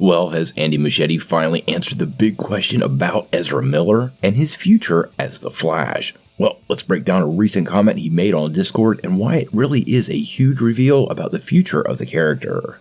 Well, has Andy Muschietti finally answered the big question about Ezra Miller and his future as the Flash? Well, let's break down a recent comment he made on Discord and why it really is a huge reveal about the future of the character.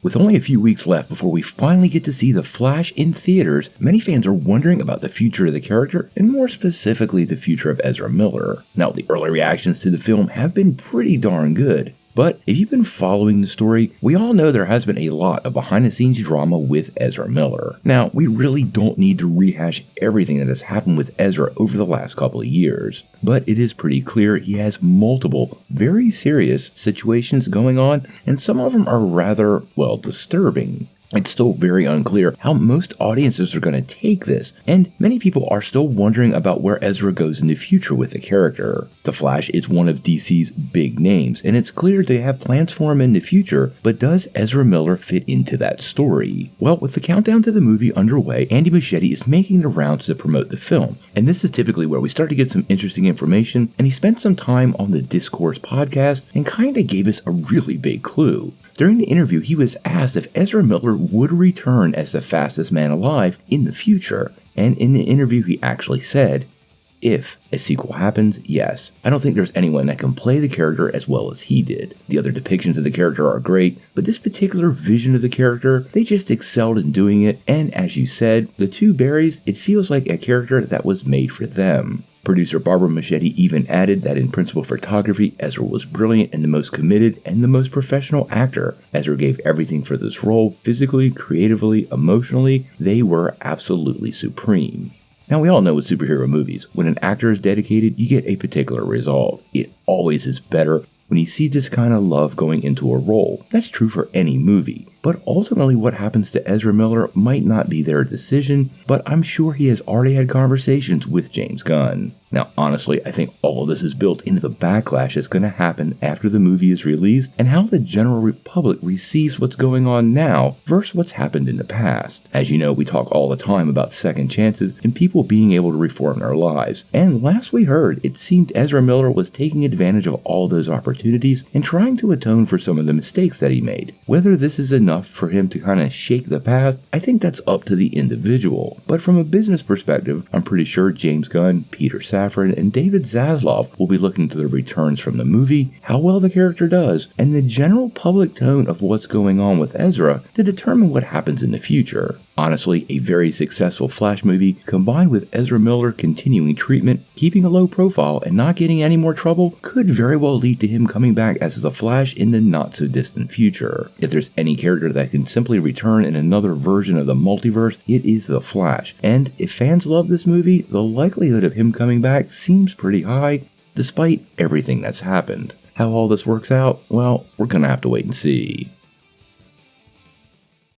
With only a few weeks left before we finally get to see the Flash in theaters, many fans are wondering about the future of the character and more specifically the future of Ezra Miller. Now, the early reactions to the film have been pretty darn good. But if you've been following the story, we all know there has been a lot of behind-the-scenes drama with Ezra Miller. Now, we really don't need to rehash everything that has happened with Ezra over the last couple of years, but it is pretty clear he has multiple, very serious situations going on, and some of them are rather, well, disturbing. It's still very unclear how most audiences are going to take this, and many people are still wondering about where Ezra goes in the future with the character. The Flash is one of DC's big names, and it's clear they have plans for him in the future, but does Ezra Miller fit into that story? Well, with the countdown to the movie underway, Andy Muschietti is making the rounds to promote the film, and this is typically where we start to get some interesting information, and he spent some time on the Discourse podcast and kinda gave us a really big clue. During the interview, he was asked if Ezra Miller would return as the fastest man alive in the future, and in the interview he actually said, "If a sequel happens, yes. I don't think there's anyone that can play the character as well as he did. The other depictions of the character are great, but this particular vision of the character, they just excelled in doing it, and as you said, the two Barrys, it feels like a character that was made for them." Producer Barbara Muschietti even added that in principal photography, Ezra was brilliant and the most committed and the most professional actor. Ezra gave everything for this role, physically, creatively, emotionally. They were absolutely supreme. Now, we all know with superhero movies, when an actor is dedicated, you get a particular result. It always is better when you see this kind of love going into a role. That's true for any movie. But ultimately what happens to Ezra Miller might not be their decision, but I'm sure he has already had conversations with James Gunn. Now, honestly, I think all of this is built into the backlash that's going to happen after the movie is released and how the general public receives what's going on now versus what's happened in the past. As you know, we talk all the time about second chances and people being able to reform their lives. And last we heard, it seemed Ezra Miller was taking advantage of all those opportunities and trying to atone for some of the mistakes that he made. Whether this is enough for him to kind of shake the past, I think that's up to the individual. But from a business perspective, I'm pretty sure James Gunn, Peter Safran, and David Zaslav will be looking to the returns from the movie, how well the character does, and the general public tone of what's going on with Ezra to determine what happens in the future. Honestly, a very successful Flash movie combined with Ezra Miller continuing treatment, keeping a low profile, and not getting any more trouble could very well lead to him coming back as the Flash in the not so distant future. If there's any character that can simply return in another version of the multiverse, it is the Flash. And if fans love this movie, the likelihood of him coming back seems pretty high, despite everything that's happened. How all this works out, well, we're gonna have to wait and see.